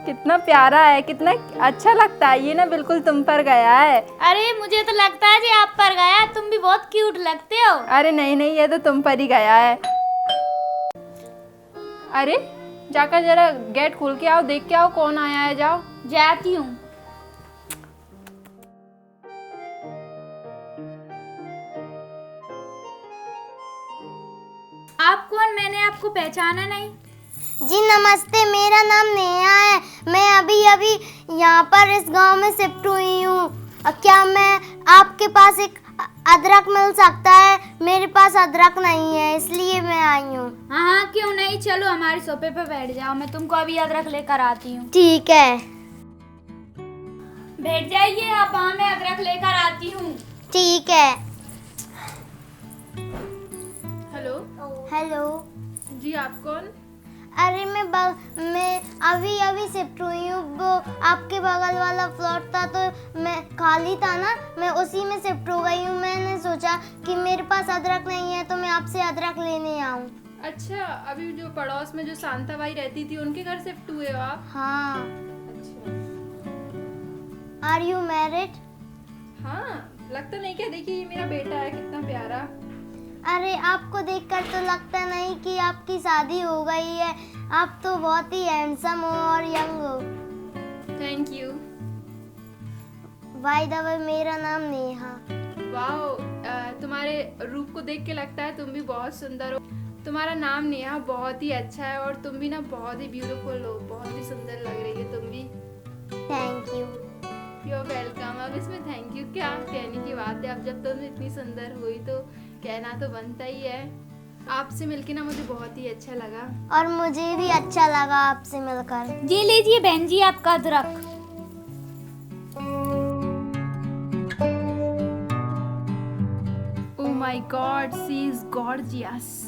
कितना प्यारा है, कितना अच्छा लगता है। ये ना बिल्कुल तुम पर गया है। अरे मुझे तो लगता है जी आप पर गया, तुम भी बहुत क्यूट लगते हो। अरे नहीं नहीं, ये तो तुम पर ही गया है। अरे जाकर जरा गेट खोल के आओ, देख के आओ कौन आया है। जाओ। जाती हूँ। आप कौन? मैंने आपको पहचाना नहीं। जी नमस्ते, मेरा नाम नेहा है। मैं अभी अभी यहाँ पर इस गांव में शिफ्ट हुई हूँ। क्या मैं आपके पास एक अदरक मिल सकता है? मेरे पास अदरक नहीं है, इसलिए मैं आई हूँ। हाँ हाँ, क्यों नहीं, चलो हमारे सोफे पे बैठ जाओ, मैं तुमको अभी अदरक लेकर आती हूँ। ठीक है। बैठ जाइए आप, हाँ मैं अदरक लेकर आती हूँ। ठीक है। हेलो। हेलो। जी आप कौन? अरे मैं अभी अभी शिफ्ट हुई हूँ। वो आपके बगल वाला फ्लैट था तो मैं खाली था ना, मैं उसी में शिफ्ट हो गई हूँ। मैंने सोचा कि मेरे पास अदरक नहीं है तो मैं आपसे अदरक लेने आऊँ। अच्छा, अभी जो पड़ोस में जो शांता बाई रहती थी उनके घर शिफ्ट हुए हो आप? हाँ। अच्छा। Are you married? हाँ, लगता नहीं। क्या देखिए, ये मेरा बेटा है, कितना प्यारा। अरे आपको देखकर तो लगता नहीं कि आपकी शादी हो गई है। आप तो बहुत ही हैंडसम हो और यंग हो। Thank you. By the way, मेरा नाम नेहा। वाओ, तुम्हारे रूप को देख के लगता है तुम भी बहुत सुंदर हो। तुम्हारा नाम नेहा बहुत ही अच्छा है और तुम भी ना बहुत ही ब्यूटीफुल हो, बहुत ही सुंदर लग रही है तुम भी। Thank you. You are welcome. अब इसमें थैंक यू क्या कहने की बात है। अब जब तुम इतनी सुंदर हुई तो कहना तो बनता ही है। आपसे मिलके ना मुझे बहुत ही अच्छा लगा। और मुझे भी अच्छा लगा आपसे मिलकर। जी लीजिए बहन जी आपका अदरक। Oh my God, she is gorgeous.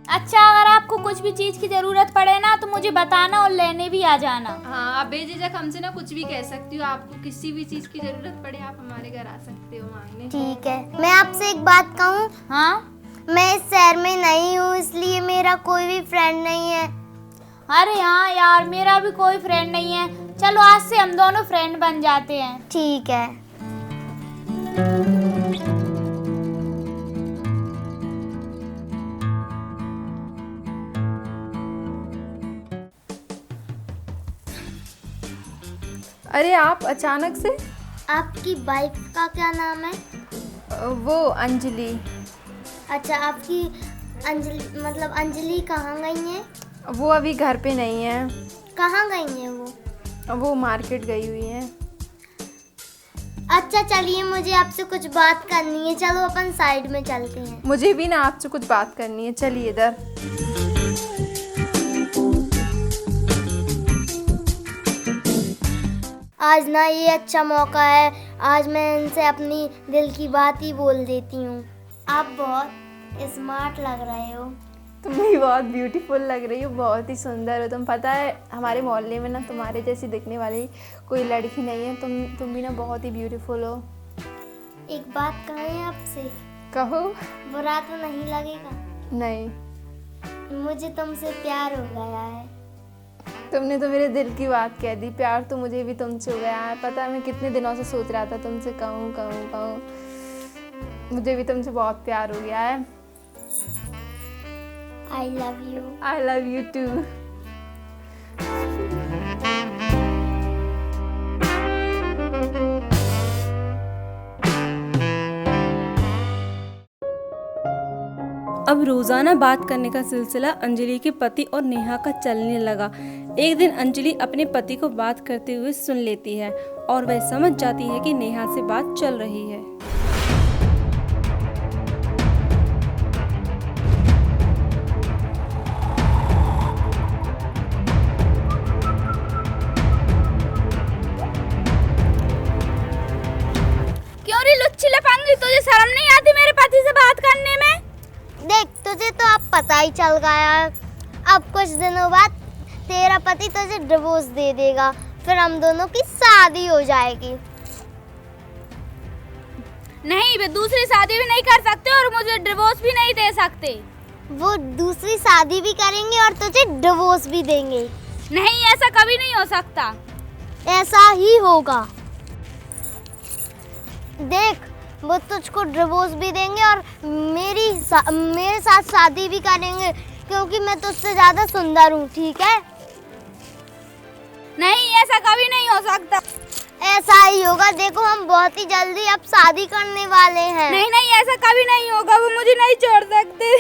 अच्छा, अगर आपको कुछ भी चीज की जरूरत पड़े ना तो मुझे बताना और लेने भी आ जाना। हाँ, आप बेझिझक हमसे ना कुछ भी कह सकती हो। आपको किसी भी चीज की जरूरत पड़े आप हमारे घर आ सकते हो मांगने। ठीक है। मैं आपसे एक बात कहूँ? हाँ। मैं इस शहर में नहीं हूँ, इसलिए मेरा कोई भी फ्रेंड नहीं है। अरे हाँ यार, मेरा भी कोई फ्रेंड नहीं है। चलो आज से हम दोनों फ्रेंड बन जाते हैं। ठीक है। अरे आप अचानक से? आपकी वाइफ का क्या नाम है? वो अंजलि। अच्छा, आपकी अंजलि मतलब अंजलि कहाँ गई हैं? वो अभी घर पे नहीं है। कहाँ गई हैं वो? मार्केट गई हुई है। अच्छा चलिए, मुझे आपसे कुछ बात करनी है। चलो अपन साइड में चलते हैं। मुझे भी ना आपसे कुछ बात करनी है, चलिए इधर। आज ना ये अच्छा मौका है, आज मैं इनसे अपनी दिल की बात ही बोल देती हूँ। आप बहुत स्मार्ट लग रहे हो। तुम भी बहुत ब्यूटीफुल लग रही हो, बहुत ही सुंदर हो तुम। पता है हमारे मोहल्ले में ना तुम्हारे जैसी दिखने वाली कोई लड़की नहीं है। तुम भी ना बहुत ही ब्यूटीफुल हो। एक बात कहें आपसे? कहो। बुरा तो नहीं लगेगा? नहीं। मुझे तुमसे प्यार हो गया है। तुमने तो मेरे दिल की बात कह दी। प्यार तो मुझे भी तुमसे हो गया है। पता है मैं कितने दिनों से सोच रहा था तुमसे कहूँ। मुझे भी तुमसे बहुत प्यार हो गया है। I love you. I love you too. अब रोज़ाना बात करने का सिलसिला अंजलि के पति और नेहा का चलने लगा। एक दिन अंजलि अपने पति को बात करते हुए सुन लेती है और वह समझ जाती है कि नेहा से बात चल रही है। क्यों रे लुच्ची लफंगी, तुझे शर्म नहीं आती मेरे पति से बात करने में? देख, तुझे तो अब पता ही चल गया है। अब कुछ दिनों बाद तेरा पति तुझे डिवोर्स दे देगा, फिर हम दोनों की शादी हो जाएगी। नहीं, वे दूसरी शादी भी नहीं कर सकते और मुझे डिवोर्स भी नहीं दे सकते। वो दूसरी शादी भी करेंगे और तुझे डिवोर्स भी देंगे। नहीं, ऐसा कभी नहीं हो सकता। ऐसा ही होगा। देख, वो तुझको डिवोर्स भी देंगे और मेरे साथ शादी भी करेंगे, क्योंकि मैं तुझसे ज्यादा सुंदर हूँ, ठीक है? नहीं, ऐसा कभी नहीं हो सकता। ऐसा ही होगा। देखो, हम बहुत ही जल्दी अब शादी करने वाले हैं। नहीं नहीं, ऐसा कभी नहीं होगा, वो मुझे नहीं छोड़ सकते।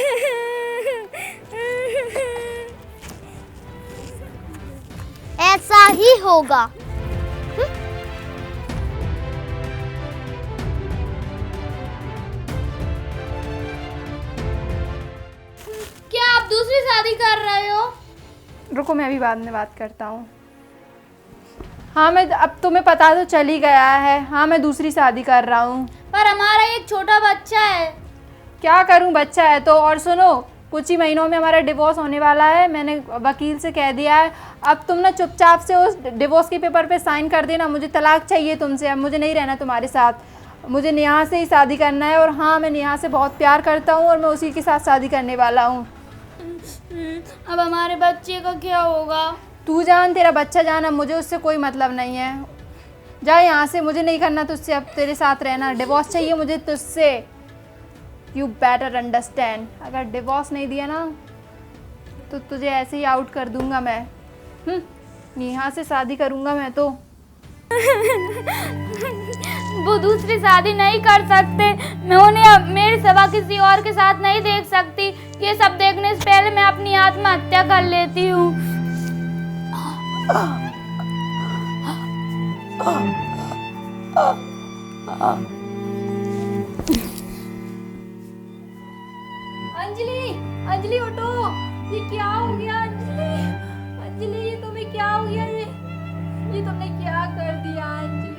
ऐसा ही होगा। क्या आप दूसरी शादी कर रहे हो? रुको, मैं अभी बाद में बात करता हूँ। हाँ, मैं अब तुम्हें पता तो चल ही गया है। हाँ, मैं दूसरी शादी कर रहा हूँ। पर हमारा एक छोटा बच्चा है। क्या करूँ, बच्चा है तो। और सुनो, कुछ ही महीनों में हमारा डिवोर्स होने वाला है। मैंने वकील से कह दिया है। अब तुम ना चुपचाप से उस डिवोर्स के पेपर पे साइन कर देना। मुझे तलाक चाहिए तुमसे। अब मुझे नहीं रहना तुम्हारे साथ। मुझे नेहा से ही शादी करना है। और हाँ, मैं नेहा से बहुत प्यार करता हूँ और मैं उसी के साथ शादी करने वाला हूँ। अब हमारे बच्चे का क्या होगा? तू जान, तेरा बच्चा जान, अब मुझे उससे कोई मतलब नहीं है। जा यहाँ से, मुझे नहीं करना तुझसे अब तेरे साथ रहना। डिवोर्स चाहिए मुझे तुझसे। You better understand. अगर डिवोर्स नहीं दिया ना तो तुझे ऐसे ही आउट कर दूंगा मैं। नेहा से शादी करूंगा मैं तो। वो दूसरी शादी नहीं कर सकते। मैं उन्हें मेरे सिवा किसी और के साथ नहीं देख सकती। ये सब देखने से पहले मैं अपनी आत्महत्या कर लेती हूँ। अंजलि, अंजलि उठो। ये क्या हो गया अंजलि? अंजलि, ये तुम्हें क्या हो गया? ये तुमने क्या कर दिया अंजलि?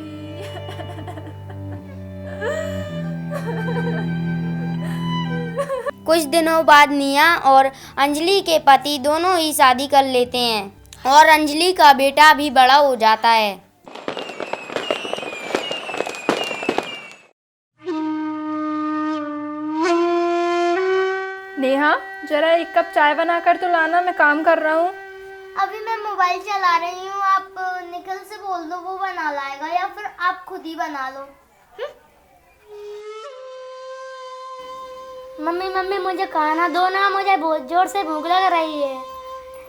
कुछ दिनों बाद नेहा और अंजलि के पति दोनों ही शादी कर लेते हैं और अंजलि का बेटा भी बड़ा हो जाता है। नेहा, जरा एक कप चाय बना कर तो लाना, मैं काम कर रहा हूँ। अभी मैं मोबाइल चला रही हूँ। आप निखिल से बोल दो, वो बना लाएगा, या फिर आप खुद ही बना लो। मम्मी मम्मी, मुझे खाना दो ना, मुझे बहुत जोर से भूख लग रही है।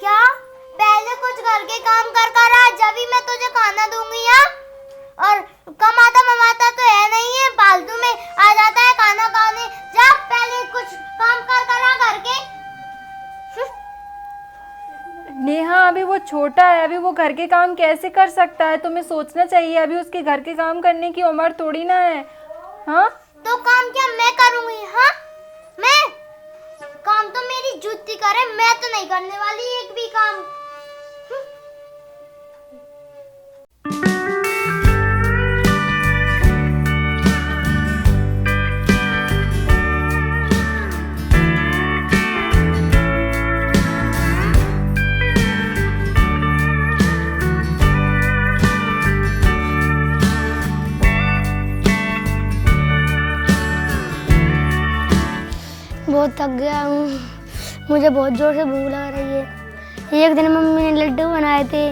क्या? पहले कुछ घर के काम कर कर आ, जब ही मैं तुझे खाना दूंगी। और कमाता ममाता तो है नहीं है, फालतू में आ जाता है खाना खाने। जा, पहले कुछ काम कर कर आ घर के। नेहा, अभी वो छोटा है, अभी वो घर के काम कैसे कर सकता है? तुम्हें सोचना चाहिए, अभी उसके घर के काम करने की उम्र थोड़ी ना है। हाँ, तो काम क्या मैं करूंगी? हाँ, मैं काम तो मेरी जूती करे, मैं तो नहीं करने वाली एक भी काम। बहुत थक गया हूँ, मुझे बहुत जोर से भूख लग रही है। एक दिन मम्मी ने लड्डू बनाए थे,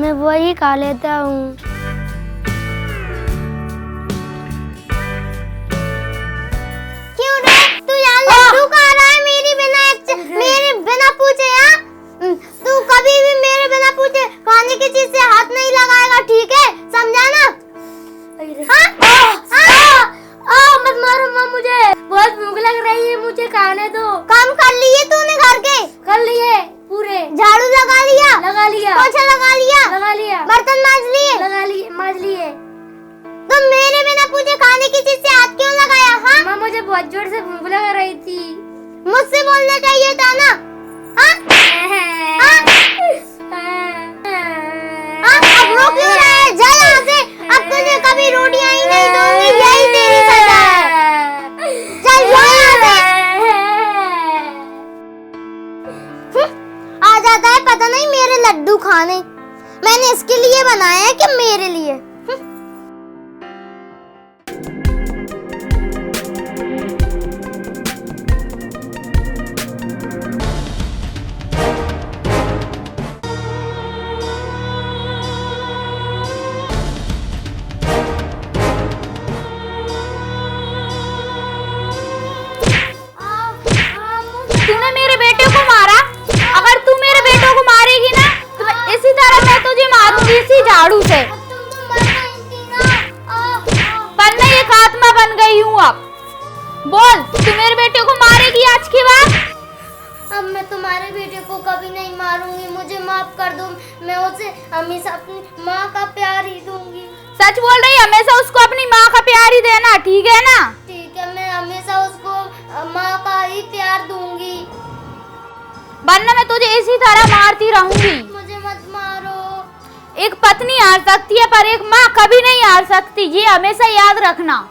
मैं वही खा लेता हूँ। क्यों रे, तू यहाँ लड्डू खा रहा है मेरे बिना पूछे? तू कभी भी मेरे बिना पूछे खाने की चीज से हाथ नहीं लगाएगा, ठीक है? समझा ना? मत मारो माँ, मुझे बहुत भूख लग रही है, मुझे खाने दो। काम कर लिए तूने घर के? कर लिए पूरे। झाड़ू लगा लिया? लगा लिया। पोछा लगा लिया? लगा लिया। बर्तन मांज लिए? लगा लिए, मांज लिए। तो मेरे बिना पूछे खाने की चीज से हाथ क्यों लगाया? हाँ माँ, मुझे बहुत जोर से भूख लग रही थी। मुझसे बोलना चाहिए था ना? अब रो क्यों रहा है? जा यहाँ से, अब तुझे कभी रोटियां ही नहीं दूंगी, यही तेरी सजा है। चल जा यहाँ से। आ जाता है पता नहीं मेरे लड्डू खाने। मैंने इसके लिए बनाया है कि मेरे लिए। बोल, तू मेरे बेटे को मारेगी आज के बाद? अब मैं तुम्हारे बेटे को कभी नहीं मारूंगी, मुझे माफ कर दो। मैं उसे हमेशा अपनी माँ का प्यार ही दूंगी। सच बोल रही, हमेशा उसको अपनी माँ का प्यार ही देना, ठीक है ना? ठीक है, मैं हमेशा उसको माँ का ही प्यार दूंगी। वरना मैं तुझे इसी तरह मारती रहूंगी। मुझे मत मारो। एक पत्नी हार सकती है पर एक माँ कभी नहीं हार सकती, ये हमेशा याद रखना।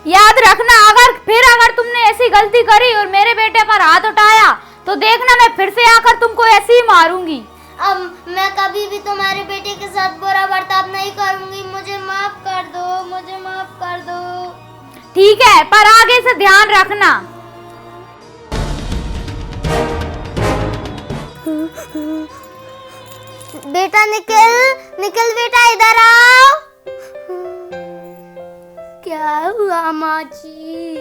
याद रखना, अगर तुमने ऐसी गलती करी और मेरे बेटे पर हाथ उठाया तो देखना मैं फिर से आकर तुमको ऐसे ही मारूंगी। अब मैं कभी भी तुम्हारे बेटे के साथ बुरा बर्ताव नहीं करूंगी। मुझे माफ कर दो, मुझे माफ कर दो। ठीक है, पर आगे से ध्यान रखना। बेटा निकल, निकल बेटा, इधर आओ। क्या हुआ माँ जी?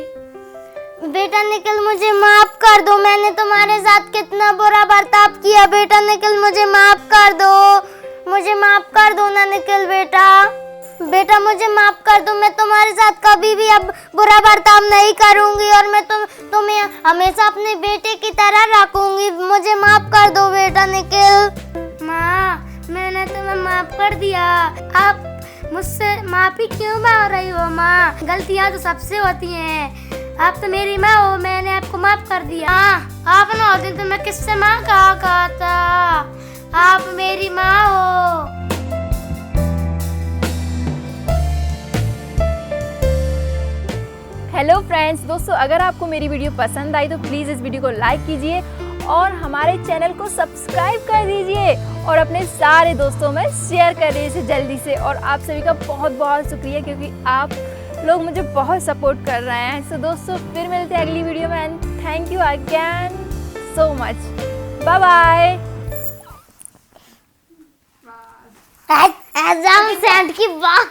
बेटा निकल, मुझे माफ कर दो। मैंने तुम्हारे साथ कितना बुरा बर्ताव किया। बेटा निकल, मुझे माफ कर दो, मुझे माफ कर दो ना निकल बेटा। बेटा मुझे माफ कर दो, मैं तुम्हारे साथ कभी भी अब बुरा बर्ताव नहीं करूंगी और मैं तुम्हें हमेशा अपने बेटे की तरह रखूंगी। मुझे माफ कर दो बेटा निकल। माँ, मैंने तुम्हें माफ कर दिया। आप मुझसे माफी क्यों मांग रही हो माँ? गलतियाँ तो सबसे होती हैं। आप तो मेरी माँ हो, मैंने आपको माफ कर दिया। आप ना होते तो मैं किससे माँ कहा था? आप मेरी माँ हो। हेलो फ्रेंड्स, दोस्तों अगर आपको मेरी वीडियो पसंद आई तो प्लीज़ इस वीडियो को लाइक कीजिए और हमारे चैनल को सब्सक्राइब कर दीजिए और अपने सारे दोस्तों में शेयर कर दीजिए जल्दी से। और आप सभी का बहुत बहुत शुक्रिया क्योंकि आप लोग मुझे बहुत सपोर्ट कर रहे हैं। सो दोस्तों फिर मिलते हैं अगली वीडियो में and thank you again so much. Bye bye. Exam centre की बात